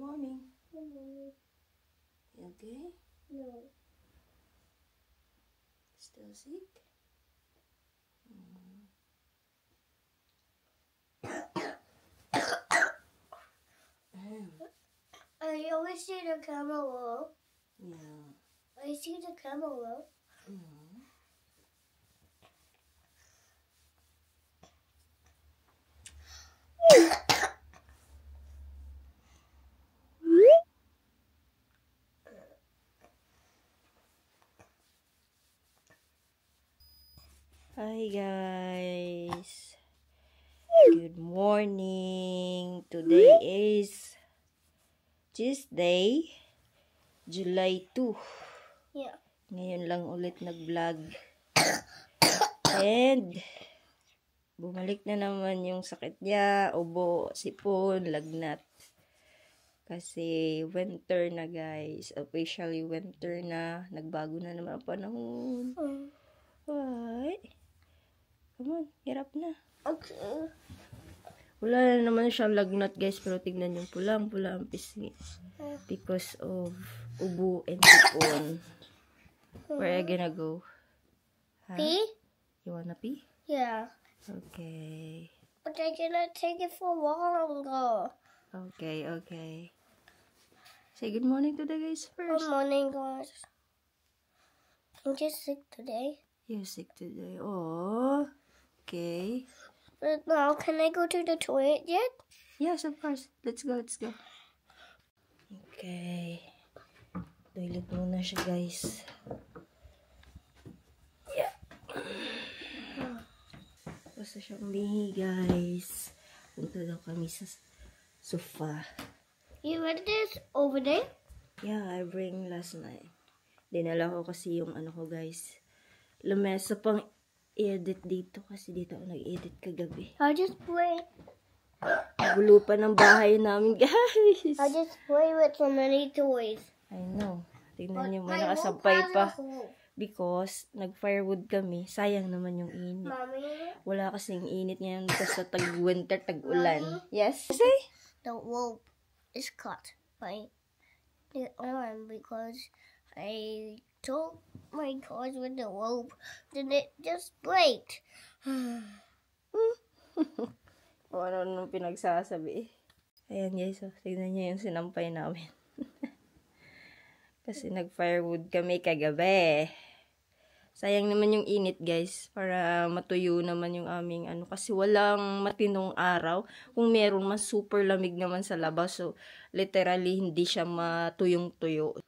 morning. Good morning. You okay? No. Still sick? I always see the camera roll. Yeah. I see the camera roll. Hi guys. Good morning. Today is Tuesday, July 2. Yeah. Ngayon lang ulit nag-vlog. And bumalik na naman yung sakit niya, ubo, sipon, lagnat. Kasi winter na guys. Officially winter na. Nagbago na naman ang panahon. Why? Come on, get up na. Okay. Wala na naman siyang lagnat guys. Pero tignan yung pulang-pula ang pisngi. Because of ubo and sipon. Where are you gonna go? Huh? Pee? You wanna pee? Yeah. Okay. But I didn't take it for longer. Okay, okay. Say good morning to the guys Good first. morning, guys. I'm just sick today. You're sick today. Oh, okay. But now, can I go to the toilet yet? Yes, of course. Let's go, let's go. Okay. Toilet muna siya, guys. Yeah. Basta siyang bihi, guys. Punta daw kami sa sofa. You read this over there? Yeah, I bring last night. Dinala ko kasi yung ano ko, guys. Lamesa pang edit dito kasi dito ako nag-edit kagabi. I just play. Gulo pa ng bahay namin, guys. I just play with so many toys. I know. Tignan niyo, may My whole nakasampay pa. closet. Because nag-firewood kami. Sayang naman yung init. Mommy, Wala kasing init ngayon kasi tag-winter, tag-ulan. Yes? Say? the rope is cut by the arm because I took my cards with the rope, then it just break. O ano nung pinagsasabi. Ayan guys, so, tignan niyo yung sinampay namin. Kasi nag-firewood kami kagabi. Sayang naman yung init guys. Para matuyo naman yung aming ano. Kasi walang matinong araw. Kung meron man, super lamig naman sa labas. So, literally, hindi siya matuyong-tuyo.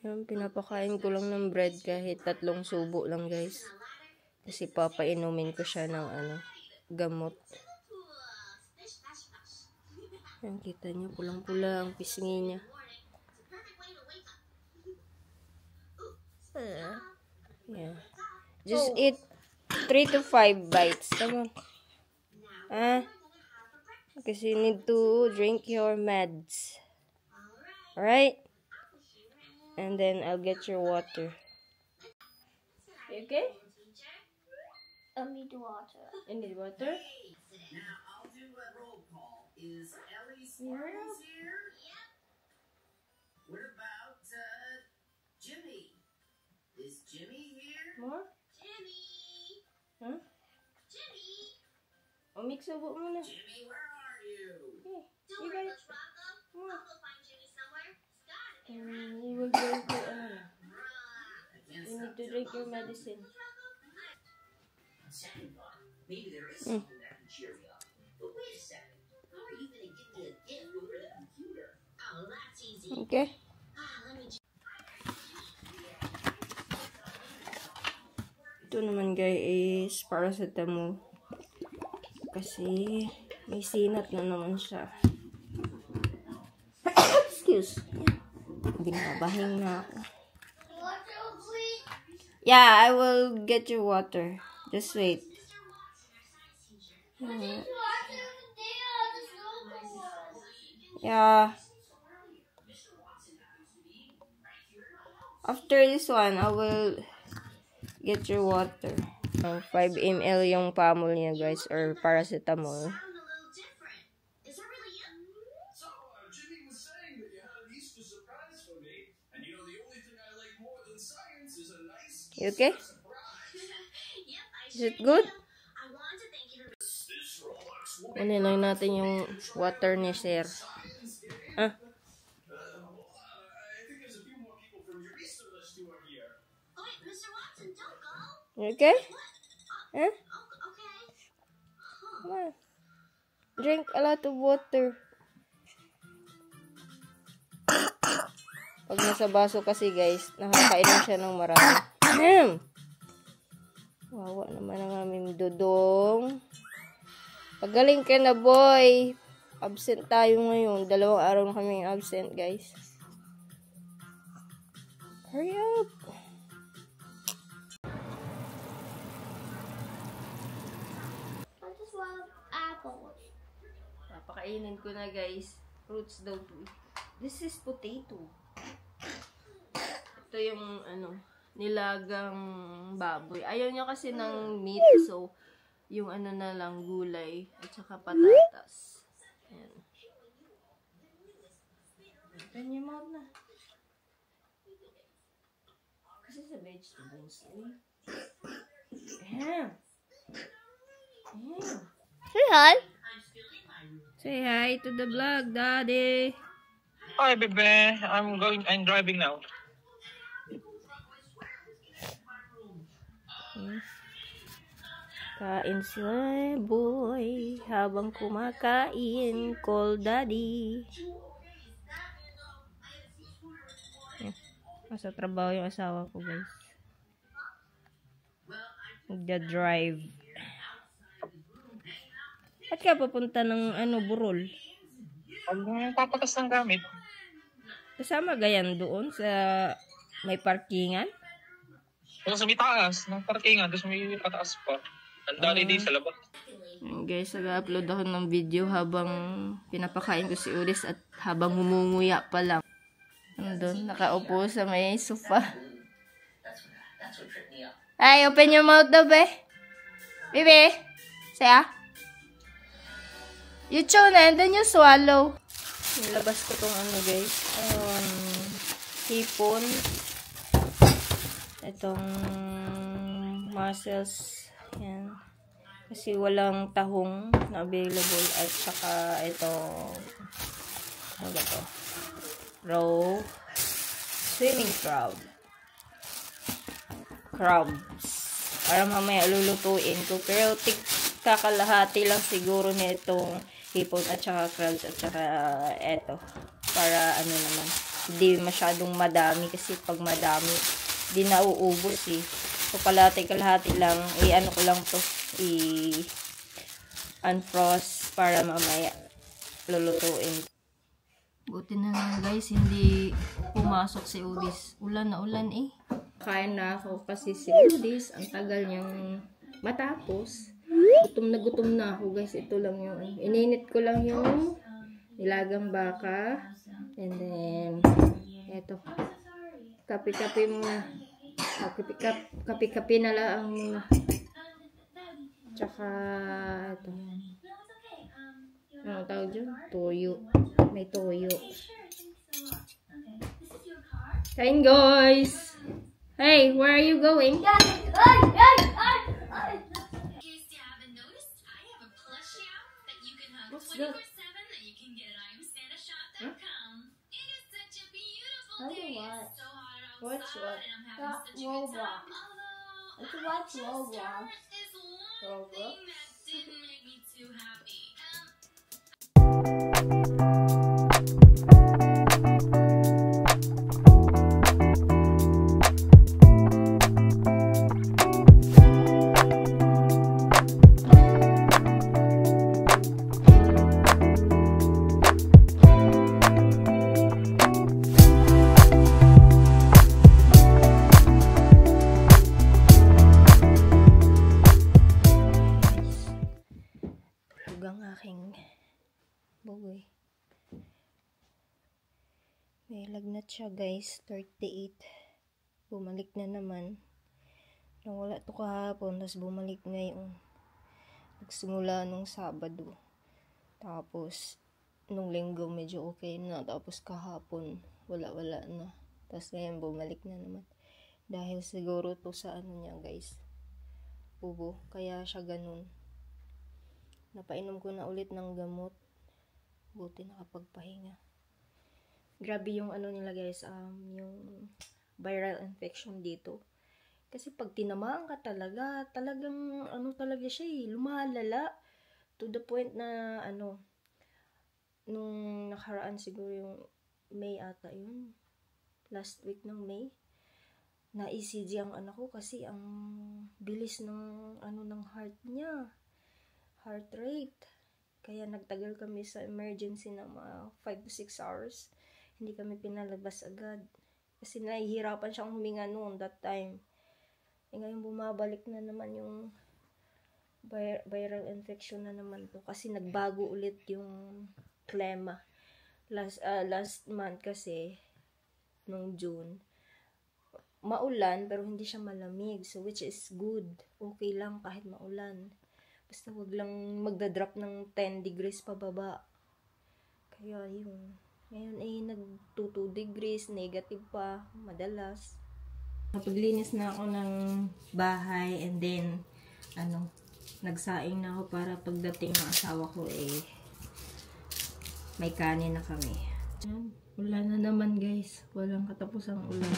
Yan, pinapakain ko lang ng bread kahit 3 subo lang guys. Kasi papainumin ko siya ng ano, gamot. Yan, kita niyo, pulang-pula ang pisngi niya. Yeah. Just eat 3 to 5 bites. Come on. Kasi you need to drink your meds. Alright? And then I'll get your water. You okay? I need water. You need water? Now I'll do a roll call. Is Ellie Spartans here? Yep. What about Jimmy? Is Jimmy here? More? Jimmy! Huh? Jimmy! O, mix ubo muna. Jimmy, where are you? Okay. Don't You worry, guys. Coach Rocco. More. I'll go find Jimmy somewhere. He's gotta be around. You will drink your, I can't you need stop to drink your medicine. second thought. Maybe there is something that can cheer me up. But wait a second. How are you going to get me a gift over the computer? Oh, that's easy. Okay? Let me Ito naman guys is paracetamol. Kasi may sinat na naman siya. Excuse. Binabahing na ako. Water, please. Yeah, I will get you water. Just wait. Yeah. After this one, I will get your water. 5 ml yung pamol niya guys, or paracetamol. sound a little different. Is that really you? So, Jimmy was saying You okay? Yep, I Is it good? I want to thank you for Kunin lang natin yung water ni Sir. Ah, Oh, wait, Mr. Watson, don't go. you okay? Huh? Okay. Come on. Drink a lot of water. Pag nasa baso kasi guys, nakakainom siya ng marami. Wawa naman ang aming dudong. Pagaling ka na, boy. Absent tayo ngayon. 2 araw na kami absent, guys. Hurry up. I just love apples. Papakainin ko na, guys. Fruits daw to. This is potato. Ito yung, nilagang baboy. Ayaw niya kasi ng meat, so, yung na lang, gulay, at saka patatas. Ayan. Open your mouth na. Kasi sa vegetables, eh. Ayan. Ayan. Say hi. Say hi to the vlog, Daddy. Hi, baby. I'm driving now. Kain sila, boy. Habang kumakain, call Daddy. Nasa trabaho yung asawa ko, guys. Nagda-drive. At ka papunta ng burol? Pag papatas ng gamit, Kasama gayan doon sa may parkingan? tapos sa may taas, ng parkingan, tapos may pataas pa. Ang dali din sa labas. Guys, nag-upload ako ng video habang pinapakain ko si Ulis at habang humunguya pa lang. Doon, nakaupo sa may sofa. Ay, open your mouth daw, be. Bebe, say You chew na, and then you swallow. Nilabas ko tong guys. Hipon. Itong mussels. Yan. Kasi walang tahong na available. At saka itong ano ba to? Raw swimming crabs. Para mamaya lulutuin ko. Pero kakalahati lang siguro nitong hipon at saka crabs at saka eto. Para naman. Hindi masyadong madami kasi pag madami, di nauubos eh. So, kalahati lang. Ko lang to. Unfrost para mamaya lulutuin. Buti na lang guys, hindi pumasok si Udis. Ulan na ulan eh. Kain na ako kasi si Udis, ang tagal niyang matapos. Gutom na ako guys. Ito lang yung, ininit ko lang yung nilagang baka. And then, eto. Kape-kape muna. Kape-kape na lang muna. Tsaka, ito. Ano tawag dyan? Toyo. May toyo. Kain guys! Hey, where are you going? In case you haven't noticed, I have a plushie out that you can hug What's that? 24/7 that you can get at IamSantaShop.com. It is such a beautiful I do day. what? It's so hot outside, What's what? and I'm having That such a good Roblox. time. Although, I can watch just Roblox. heard this one Roblox? thing that didn't make me too happy. Ang aking bugoy. May lagnat siya guys, 38. Bumalik na naman. Nawala to kahapon, tapos bumalik ngayon. Nagsimula nung Sabado. Tapos, nung Linggo medyo okay na. Tapos kahapon, wala na. Tapos ngayon bumalik na naman. Dahil siguro to sa ano niya guys, ubo, kaya siya ganun. Napainom ko na ulit ng gamot, buti nakapagpahinga. Grabe yung ano nila guys, yung viral infection dito. Kasi pag tinamaan ka talaga, talagang ano talaga siya lumalala. To the point na ano, nung nakaraan siguro yung May ata yun. Last week ng May. Na-ECG ang anak ko kasi ang bilis ng ano ng heart niya. Heart rate. Kaya nagtagal kami sa emergency na mga 5 to 6 hours. Hindi kami pinalabas agad. Kasi nahihirapan siyang huminga noon that time. Ngayon bumabalik na naman yung viral infection na naman to. Kasi nagbago ulit yung klema. Last month kasi, nung June, maulan pero hindi siya malamig. So which is good. Okay lang kahit maulan. Basta wag lang magdadrop ng 10 degrees pababa. Kaya yun. Ngayon ay nag-2 degrees, negative pa, madalas. Napaglinis na ako ng bahay and then, nagsaing na ako para pagdating ng asawa ko may kanin na kami. Wala na naman guys. Walang katapusang ulan.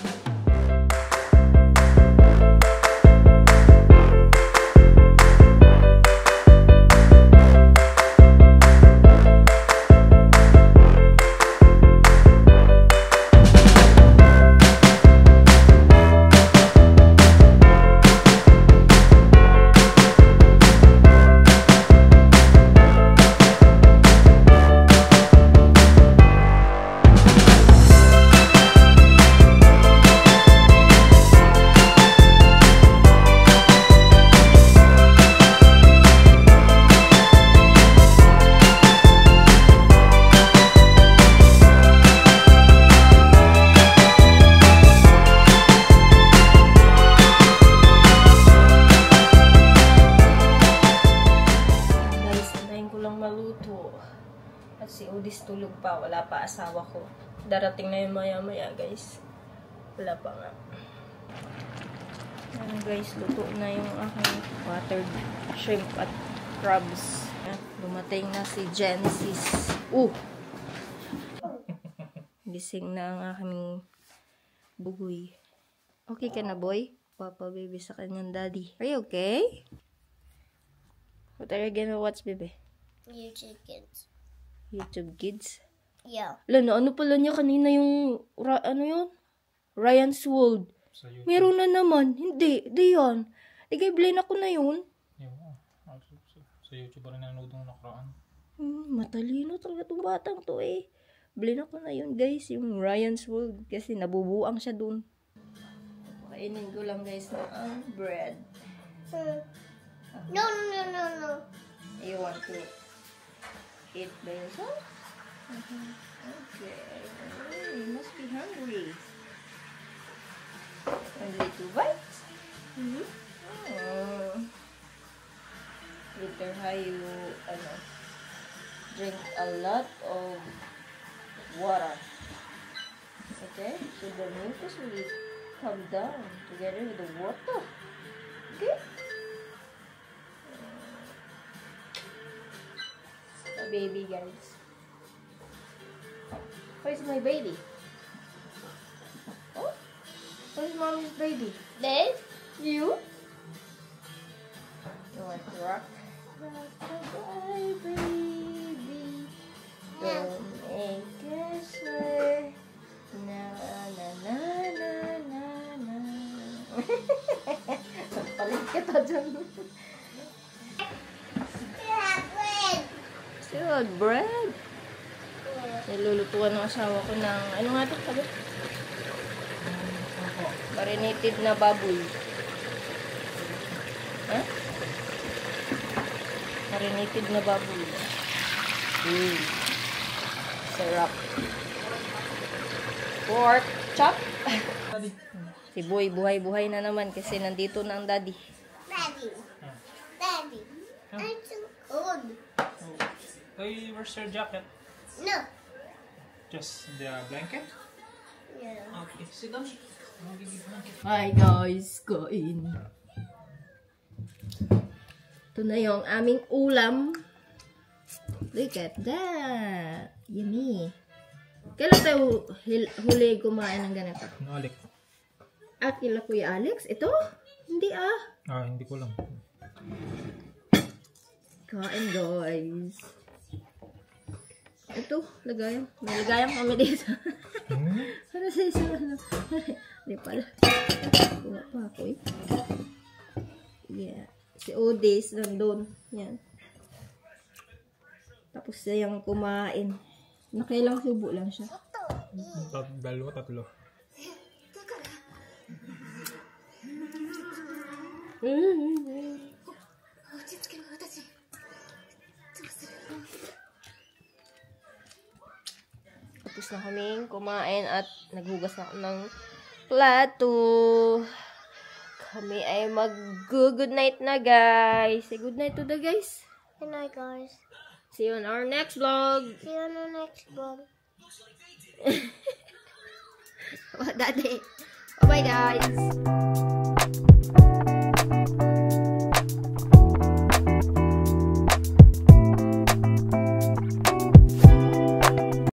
At si Odis tulog pa. Wala pa asawa ko. Darating na yun maya-maya guys. Wala pa nga. Ayan guys, luto na yung aking buttered shrimp at crabs. Ayan, dumating na si Genesis. Gising na ang aking bugoy. Okay ka na boy? Papa baby sa kanyang daddy. Are you okay? What are you gonna watch, baby? YouTube Kids. YouTube Kids? Yeah. Lalo, ano pala niya kanina yung, ano yun? Ryan's World. Meron na naman. Hindi, di yan. Igay-blame ako na yun. Sa YouTube pa rin nanood ng nakaraan. Matalino talaga itong batang to Blame ako na yun guys, yung Ryan's World. Kasi nabubuang siya dun. Kainin ko lang guys ng bread. No. You want to eat by yourself? Okay. You must be hungry. Only 2 bites? Later how you drink a lot of water. Okay? So the mucus will come down together with the water. Okay? Baby guys. Where's my baby? Oh? Where's mommy's baby? Babe? You? You want to rock? Rock-a-bye, baby. Don't make a swear. Na na na na na na. Palit ka ta dyan. Still bread. Nilulutuan ng asawa ko ng, ano nga ito? Sabi? Marinated na baboy. Ha? Marinated na baboy. Sarap. Pork chop. Si Boy, buhay-buhay na naman kasi nandito na ang daddy. Daddy. I'm too cold. Hey, where's your jacket? No. Just the blanket? Yeah. Okay, sit down. Hi guys, kain. Ito na yung aming ulam. Look at that. Yummy. Kailan tayo huli kumain ng ganito? Alex. Kila Kuya Alex? Ito? Hindi Hindi ko lang. Kain guys. Ito, lagayan. May lagayan kami dito. Para sa isa ano. Hindi pala. Kuha pa ako eh. Yeah. Si Odis nandun. Yan. Tapos siya yung kumain. Nakailang subo lang siya. Dalawa, tatlo. Tapos na kaming kumain at naghugas na ako ng plato. Kami ay mag-good night na guys. Say good night to the guys. Good night, guys. See you on our next vlog. See you on the next vlog. Daddy. Bye-bye guys.